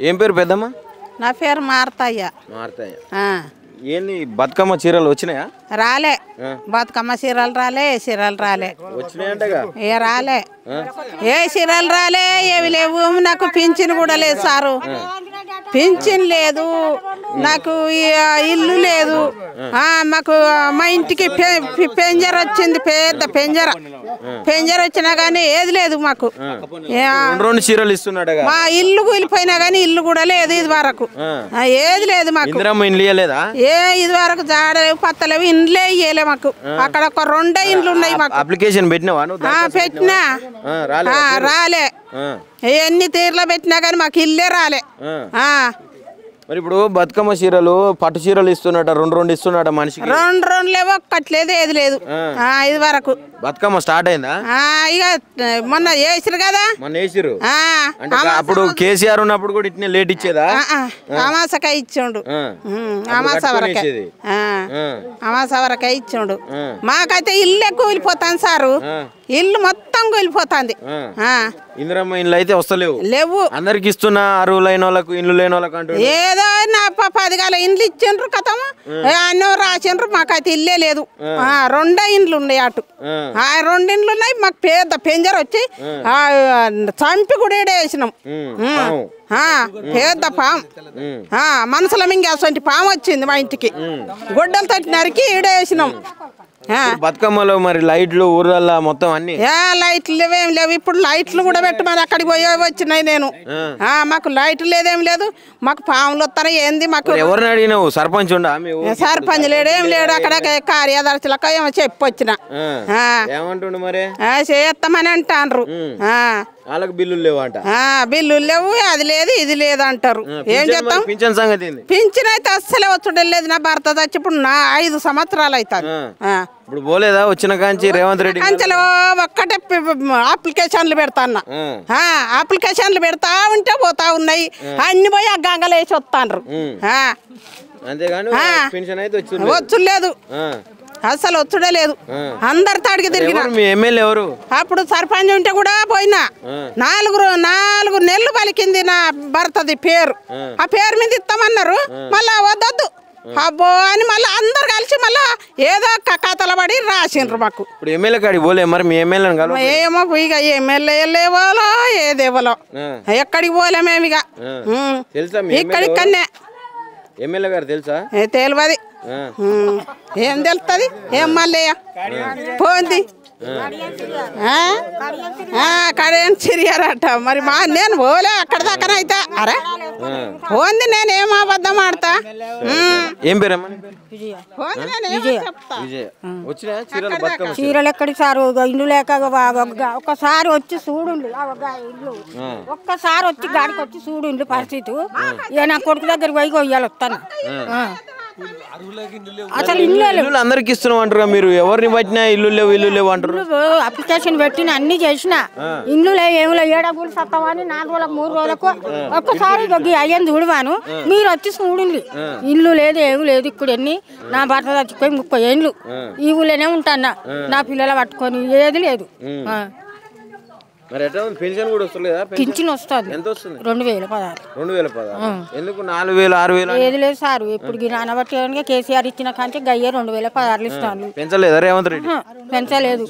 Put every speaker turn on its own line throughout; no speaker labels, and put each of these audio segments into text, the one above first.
ఏం పేరు పెద్దమ్మ?
నా పేరు మారతయ్య.
ఏంది బతుకమ్మ చీరలు వచ్చినాయా?
రాలే. బతుకమ్మ చీరలు రాలే, ఏ చీరలు రాలే.
వచ్చినాయంటగా?
ఏ రాలే, ఏ చీరలు రాలే, ఏవి లేవు. నాకు పింఛన్ కూడా లేదు సారు, పింఛన్ లేదు, నాకు ఇల్లు లేదు. మాకు మా ఇంటికి పెంజర్ వచ్చింది, పెద్ద పెంజర్ వచ్చినా గానీ ఏది లేదు మాకు.
రెండు చీరలు ఇస్తున్నాడు.
మా ఇల్లు కూలిపోయినా గానీ ఇల్లు కూడా లేదు ఇది వరకు, ఏది లేదు మాకు. ఇది వరకు జాడలేవు, పత్తలేవు, ఇండ్లే ఇయ్యలే మాకు. అక్కడ ఒక 2 ఇండ్లు ఉన్నాయి మాకు.
అప్లికేషన్ పెట్టినా?
పెట్టినా రాలే. ఎన్ని తీర్లో పెట్టినా గానీ మాకు ఇల్లే రాలే.
మరి ఇప్పుడు బతుకమ్మ చీరలు పట్టు చీరలు ఇస్తున్నట, 2 ఇస్తున్నట మనిషికి.
2 లేవు, ఒక్కట్లేదు, ఏది లేదు ఇది వరకు.
బతుకమ్మ స్టార్ట్ అయిందా?
ఇక మొన్న వేసిరు కదా.
మొన్న వేసిరు అంటే అప్పుడు కేసీఆర్ ఉన్నప్పుడు కూడా ఇట్నే లేట్ ఇచ్చేదా?
అమాసకే ఇచ్చిండు, అమాస వరకే, అమాస వరకే ఇచ్చిండు. మాకైతే ఇల్లే కూలిపోతాను సారు, ఇల్లు మొత్తం కూలిపోతుంది.
ఇందిరమ్మ ఇండ్లు అయితే వస్తలేవు,
లేవు.
అందరికి ఇస్తున్నా, అరువులైన వాళ్ళకు, ఇల్లు లేని వాళ్ళకు అంటూ
ఏదో నా 10 గల ఇండ్లు ఇచ్చిండ్రు కథము, అన్నో రాసిండ్రు. మాకైతే ఇల్లే లేదు. 2 ఇండ్లు ఉన్నాయి అటు, 2 ఇండ్లు ఉన్నాయి. మాకు పెద్ద పెంజర్ వచ్చి చంపి కూడా వేసినాం. పెద్ద పాము, మనసుల మింగేసంటి పాము వచ్చింది మా ఇంటికి. గొడ్డలు తట్టి నరికి ఈడేసినాం.
బతుకమ్మలో మరి లైట్లు ఊర్లల్లో మొత్తం అన్ని
లైట్లు లేవేం లేవు. ఇప్పుడు లైట్లు కూడా పెట్టమని అక్కడికి పోయి వచ్చినాయి నేను. మాకు లైట్లు లేదేం లేదు, మాకు పాములు వస్తారా ఏంది మాకు.
ఎవరిని అడిగినావు? సర్పంచ్ ఉండా?
సర్పంచ్ లేడు, ఏం లేడు. అక్కడ కార్యదర్శులకు ఏమో చెప్పొచ్చిన,
ఏమంటుండు మరి?
చేస్తామని అంటారు.
వాళ్ళకి బిల్లులు లేవు అంట.
బిల్లులు లేవు, అది లేదు ఇది లేదు అంటారు. ఏం చేస్తాం?
పింఛన్ సంగతి?
పింఛన్ అయితే అస్సలే వచ్చుడే లేదు. నా భర్త చచ్చి ఇప్పుడు 5 సంవత్సరాలు అవుతారు.
ఇప్పుడు పోలేదా వచ్చిన కాంచి రేవంత్ రెడ్డి?
కంచెలో ఒక్కటే అప్లికేషన్లు పెడతాన్నా, అప్లికేషన్లు పెడతా ఉంటే పోతా ఉన్నాయి. అన్ని పోయి ఆ గంగలు వేసి వస్తాండ్రు.
అంతేగాని పింఛన్ అయితే
వచ్చులేదు, అసలు వచ్చుడే లేదు. అందరితో అడిగి తిరిగిన.
ఎవరు
అప్పుడు సర్పంచ్ ఉంటే కూడా పోయినా. 4 నెలలు పలికింది నా భర్తది పేరు. ఆ పేరు మీద ఇస్తామన్నారు, మళ్ళా వద్దొద్దు అబ్బో అని మళ్ళీ అందరు కలిసి మళ్ళా ఏదో కథలు పడి రాసిండ్రు మాకు.
ఇప్పుడు ఎమ్మెల్యే కాడికి పోలే మరి? మీ ఎమ్మెల్యే
ఏమో ఇక ఎమ్మెల్యే లేవాలో ఏదేవాలో ఎక్కడికి పోలే మేము. ఇక ఇక్కడికన్నే.
ఎమ్మెల్యే గారు తెలుసా?
తెలియదు. ఏం తెలుస్తుంది? ఏం మళ్ళీ పోంది కడియం సిరియారట. మరి నేను పోలే అక్కడ దాకానైతే. అరే పోంది, నేనేం అబద్ధం ఆడతా.
ఏం పేరమ్మా?
చీరలు ఎక్కడికి సారు? ఇల్లు లేక ఒక్కసారి వచ్చి చూడుండు, ఇల్లు ఒక్కసారి వచ్చి గాడికి వచ్చి చూడుండు పరిస్థితి. ఇక నా కొడుకు దగ్గరికి పోయి కొయ్యాలి వస్తాను. అసలు ఇల్లు
అందరికి ఇస్తున్నాం అంటారు మీరు, ఎవరిని పట్టినా ఇల్లు లేవు ఇల్లు లేవు అంటారు.
అప్లికేషన్ పెట్టిన అన్ని చేసిన, ఇల్లు లేవు ఏమి లేవు. 7 గుళ్ళు సత్తమని 4 రోజులకు 3 రోజులకు ఒక్కసారి అయ్యని చూడవాను. మీరు వచ్చి చూడండి, ఇల్లు లేదు ఏమి లేదు. ఇక్కడ ఎన్ని నా భర్త చచ్చిపోయి 30 ఏళ్ళు ఈ ఊళ్ళోనే ఉంటాను. నా పిల్లలు పట్టుకొని ఏది లేదు. పింఛన్ వస్తుంది 2016.
ఎందుకు 4000 6000
ఏది లేదు సార్. ఇప్పుడు నానబట్టి కేసీఆర్ ఇచ్చిన కంటే గయ్యే 2016 ఇస్తాను.
పెంచలేదా రేవంత్ రెడ్డి?
పెంచలేదు.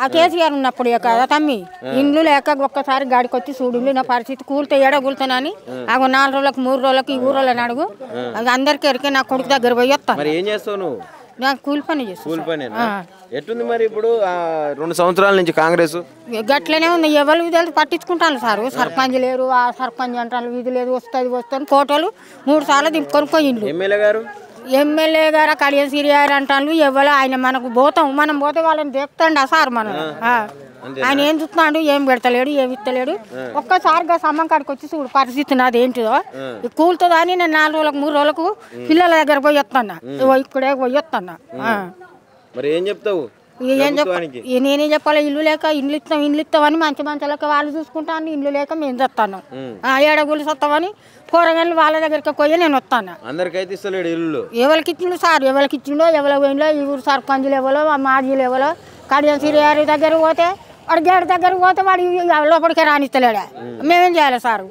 ఆ కేసీఆర్ ఉన్నప్పుడు కదా తమ్మి, ఇండ్లు లేక ఒక్కసారి గాడికి వచ్చి చూడు నా పరిస్థితి. కూలితే కూలుతానని 4 రోజులకు 3 రోజులకు ఈ ఊరోళ్ళని అడుగు. అందరికి ఎరికే నా కొడుకు దగ్గర పోయి వస్తాను.
ఏం చేస్తావు నువ్వు?
నాకు కూలి పని చేస్తాను.
ఎట్టుంది మరి ఇప్పుడు 2 సంవత్సరాల నుంచి కాంగ్రెస్?
గట్లనే ఉంది. ఎవరు విధాలు పట్టించుకుంటాను సారు. సర్పంచ్ లేరు, ఆ సర్పంచ్ అంటారు ఇది లేదు వస్తుంది ఫోటోలు 3 సార్లు దింపుకొని పోయిండు. ఎమ్మెల్యే గారు కడియం సిరియారు అంటాను. ఎవరు ఆయన మనకు పోతాం, మనం పోతే వాళ్ళని దేక్తాండా సార్. మనం ఆయన ఏం చూస్తున్నాడు, ఏం పెడతలేడు, ఏమి ఇస్తలేడు. ఒక్కసారిగా సమ్మం కాడికి వచ్చి చూడు పరిస్థితి నాది ఏంటిదో. కూలుతుందా అని నేను 4 రోజులకు 3 రోజులకు పిల్లల దగ్గర పోయి వస్తాను. ఇక్కడే పోయి వస్తాను.
ఏం చెప్తావు?
ఏం నేనేం చెప్పాలి? ఇల్లు లేక ఇల్లు ఇస్తామని మంచి మంచాలకి వాళ్ళు చూసుకుంటాను. ఇల్లు లేక మేము చేస్తాను. 7 గుళ్ళు వస్తామని కూరగాయలు వాళ్ళ దగ్గరికి పోయి నేను వస్తాను.
అందరికైతే ఇస్తలేడు ఇల్లు.
ఎవరికి ఇచ్చిండు సార్? ఎవరికి ఇచ్చిండో ఎవరో పోయిందో. ఈ ఊరు సర్పంచులు ఎవరో మాజీలు ఎవరో కడియం సిరియారి దగ్గర పోతే వాడు గేట్ దగ్గర పోతే వాడు లోపలికే రానిస్తలేడా మేమేం చేయాలి సారు